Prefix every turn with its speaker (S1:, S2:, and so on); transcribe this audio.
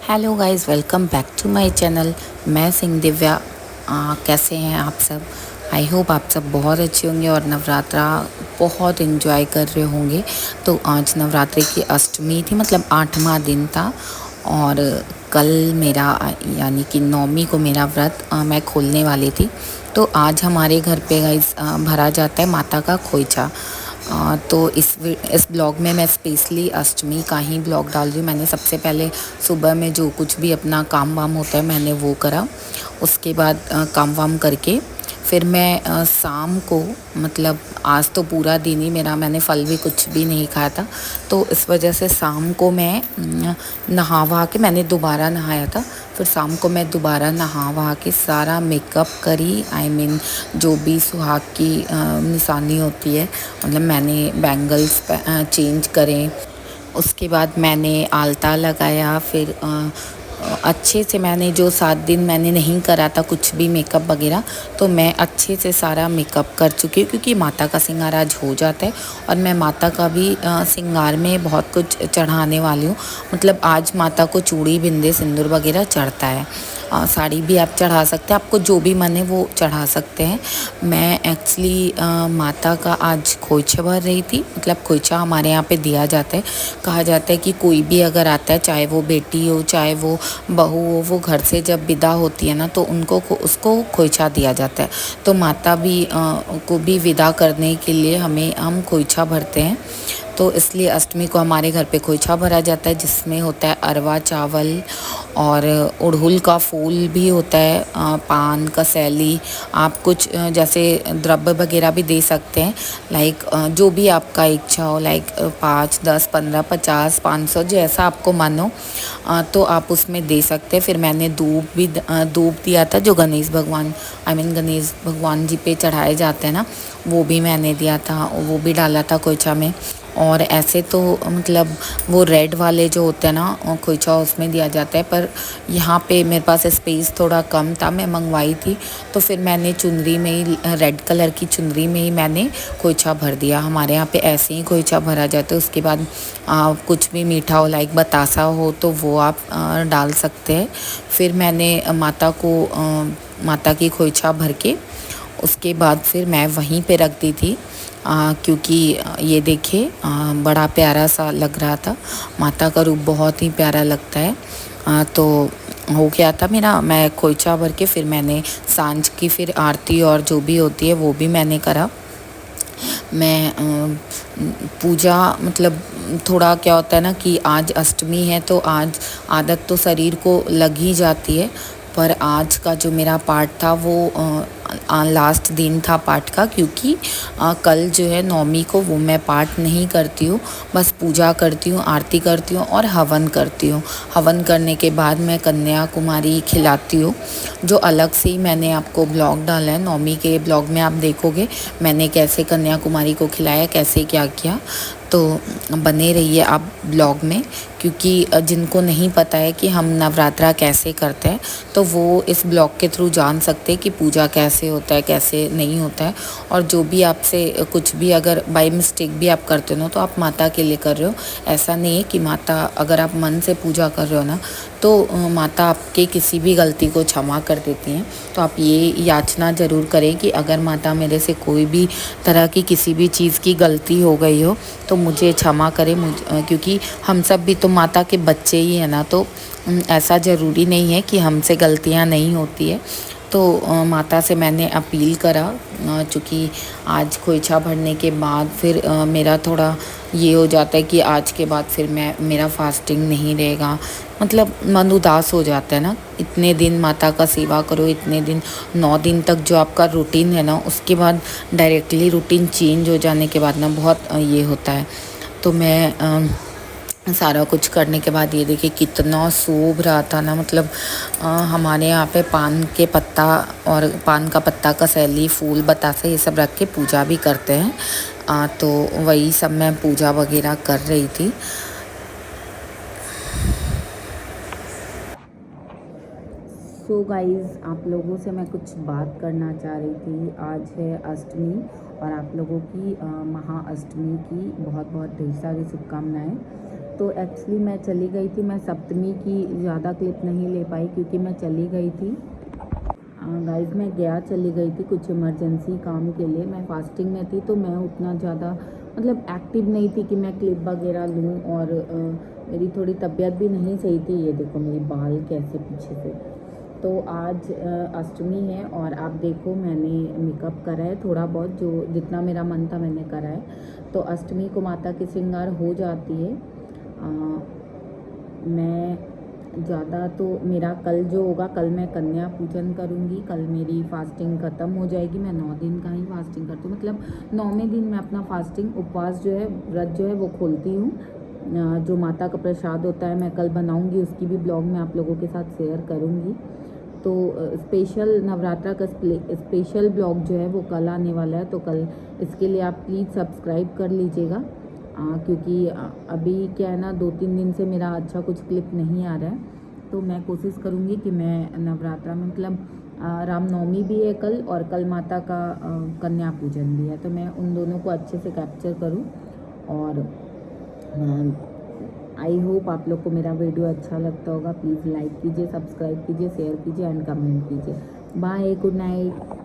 S1: Hello guys, welcome back to my channel. मैं सिंह दिव्या। कैसे हैं आप सब? आई होप आप सब बहुत अच्छे होंगे और नवरात्रा बहुत इन्जॉय कर रहे होंगे। तो आज नवरात्रि की अष्टमी थी, मतलब 8वां दिन था और कल मेरा यानी कि 9वीं को मेरा व्रत मैं खोलने वाली थी। तो आज हमारे घर पे गाइस भरा जाता है माता का खोइचा। तो इस ब्लॉग में मैं स्पेशली अष्टमी का ही ब्लॉग डाल रही हूँ। मैंने सबसे पहले सुबह में जो कुछ भी अपना काम वाम होता है मैंने वो करा। उसके बाद काम वाम करके फिर मैं शाम को, मतलब आज तो पूरा दिन ही मेरा, मैंने फल भी कुछ भी नहीं खाया था, तो इस वजह से शाम को मैं नहा वहा के, मैंने दोबारा नहाया था। फिर शाम को मैं दोबारा नहा वहा के सारा मेकअप करी। जो भी सुहाग की निशानी होती है, मतलब मैंने बैंगल्स चेंज करें। उसके बाद मैंने आलता लगाया। फिर अच्छे से मैंने जो 7 दिन मैंने नहीं करा था कुछ भी मेकअप वगैरह, तो मैं अच्छे से सारा मेकअप कर चुकी हूँ क्योंकि माता का श्रृंगार आज हो जाता है। और मैं माता का भी श्रृंगार में बहुत कुछ चढ़ाने वाली हूँ। मतलब आज माता को चूड़ी बिंदी सिंदूर वगैरह चढ़ता है। साड़ी भी आप चढ़ा सकते हैं, आपको जो भी मन है वो चढ़ा सकते हैं। मैं एक्चुअली माता का आज खोइचा भर रही थी। मतलब खोइचा हमारे यहाँ पे दिया जाता है। कहा जाता है कि कोई भी अगर आता है, चाहे वो बेटी हो चाहे वो बहू हो, वो घर से जब विदा होती है ना तो उसको खोइचा दिया जाता है। तो माता भी को भी विदा करने के लिए हम खोइचा भरते हैं। तो इसलिए अष्टमी को हमारे घर पे खोइचा भरा जाता है, जिसमें होता है अरवा चावल और अड़हुल का फूल भी होता है, पान कसैली। आप कुछ जैसे द्रव्य वगैरह भी दे सकते हैं, लाइक जो भी आपका इच्छा हो, लाइक 5, 10, 15, 50, 500 जैसा आपको मन हो तो आप उसमें दे सकते हैं। फिर मैंने धूप दिया था, जो गणेश भगवान जी पे चढ़ाए जाते हैं ना, वो भी मैंने दिया था, वो भी डाला था खोइचा में। और ऐसे तो मतलब वो रेड वाले जो होते हैं ना खोइचा, उसमें दिया जाता है, पर यहाँ पे मेरे पास स्पेस थोड़ा कम था, मैं मंगवाई थी तो फिर मैंने चुनरी में ही, रेड कलर की चुनरी में ही मैंने खोइचा भर दिया। हमारे यहाँ पे ऐसे ही खोइचा भरा जाता है। उसके बाद कुछ भी मीठा हो, लाइक बतासा हो, तो वो आप डाल सकते हैं। फिर मैंने माता की खोइचा भर के उसके बाद फिर मैं वहीं पे रख दी थी, क्योंकि ये देखिए बड़ा प्यारा सा लग रहा था। माता का रूप बहुत ही प्यारा लगता है। तो हो गया था मेरा, मैं खोइचा भर के फिर मैंने सांझ की फिर आरती और जो भी होती है वो भी मैंने करा। मैं पूजा, मतलब थोड़ा क्या होता है ना कि आज अष्टमी है तो आज आदत तो शरीर को लग ही जाती है, पर आज का जो मेरा पाठ था वो लास्ट दिन था पाठ का, क्योंकि कल जो है 9वीं को वो मैं पाठ नहीं करती हूँ, बस पूजा करती हूँ, आरती करती हूँ और हवन करती हूँ। हवन करने के बाद मैं कन्याकुमारी खिलाती हूँ, जो अलग से ही मैंने आपको ब्लॉग डाला है। 9वीं के ब्लॉग में आप देखोगे मैंने कैसे कन्याकुमारी को खिलाया, कैसे क्या किया। तो बने रहिए आप ब्लॉग में, क्योंकि जिनको नहीं पता है कि हम नवरात्रा कैसे करते हैं तो वो इस ब्लॉग के थ्रू जान सकते हैं कि पूजा कैसे होता है, कैसे नहीं होता है। और जो भी आपसे कुछ भी अगर बाय मिस्टेक भी आप करते हो ना, तो आप माता के लिए कर रहे हो। ऐसा नहीं है कि माता, अगर आप मन से पूजा कर रहे हो ना तो माता आपके किसी भी गलती को क्षमा कर देती हैं। तो आप ये याचना ज़रूर करें कि अगर माता मेरे से कोई भी तरह की किसी भी चीज़ की गलती हो गई हो तो मुझे क्षमा करें, क्योंकि हम सब भी तो माता के बच्चे ही हैं ना। तो ऐसा ज़रूरी नहीं है कि हमसे गलतियां नहीं होती है। तो माता से मैंने अपील करा, चूँकि आज खोइचा भरने के बाद फिर मेरा थोड़ा ये हो जाता है कि आज के बाद फिर मेरा फास्टिंग नहीं रहेगा। मतलब मन उदास हो जाता है ना, इतने दिन माता का सेवा करो, इतने दिन 9 दिन तक जो आपका रूटीन है ना, उसके बाद डायरेक्टली रूटीन चेंज हो जाने के बाद ना बहुत ये होता है। तो मैं सारा कुछ करने के बाद ये देखिए कितना सूख रहा था ना, मतलब हमारे यहाँ पे पान के पत्ता और पान का पत्ता, कसैली, फूल, बतासा ये सब रख के पूजा भी करते हैं। तो वही सब मैं पूजा वगैरह कर रही थी। सो गाइज़, आप लोगों से मैं कुछ बात करना चाह रही थी। आज है अष्टमी और आप लोगों की महाअष्टमी की बहुत बहुत ढेर सारी शुभकामनाएं। तो एक्चुअली मैं चली गई थी, मैं सप्तमी की ज़्यादा क्लिप नहीं ले पाई क्योंकि मैं चली गई थी गाइज़, मैं गया चली गई थी कुछ इमरजेंसी काम के लिए। मैं फास्टिंग में थी तो मैं उतना ज़्यादा मतलब एक्टिव नहीं थी कि मैं क्लिप वगैरह लूँ, और मेरी थोड़ी तबीयत भी नहीं सही थी। ये देखो मेरे बाल कैसे पीछे से। तो आज अष्टमी है और आप देखो मैंने मेकअप करा है थोड़ा बहुत, जो जितना मेरा मन था मैंने करा है। तो अष्टमी को माता की श्रृंगार हो जाती है। मैं ज़्यादा तो मेरा कल जो होगा, कल मैं कन्या पूजन करूँगी। कल मेरी फास्टिंग ख़त्म हो जाएगी। मैं 9 दिन का ही फास्टिंग करती हूँ, मतलब 9वें दिन मैं अपना फास्टिंग उपवास जो है, व्रत जो है वो खोलती हूँ। जो माता का प्रसाद होता है मैं कल बनाऊँगी, उसकी भी ब्लॉग मैं आप लोगों के साथ शेयर करूँगी। तो स्पेशल नवरात्रा का स्पेशल ब्लॉग जो है वो कल आने वाला है। तो कल इसके लिए आप प्लीज़ सब्सक्राइब कर लीजिएगा, क्योंकि अभी क्या है ना, 2-3 दिन से मेरा अच्छा कुछ क्लिप नहीं आ रहा है। तो मैं कोशिश करूँगी कि मैं नवरात्रा में, मतलब रामनवमी भी है कल और कल माता का कन्या पूजन भी है, तो मैं उन दोनों को अच्छे से कैप्चर करूँ। और आई होप आप लोग को मेरा वीडियो अच्छा लगता होगा। प्लीज़ लाइक कीजिए, सब्सक्राइब कीजिए, शेयर कीजिए एंड कमेंट कीजिए। Bye, good night.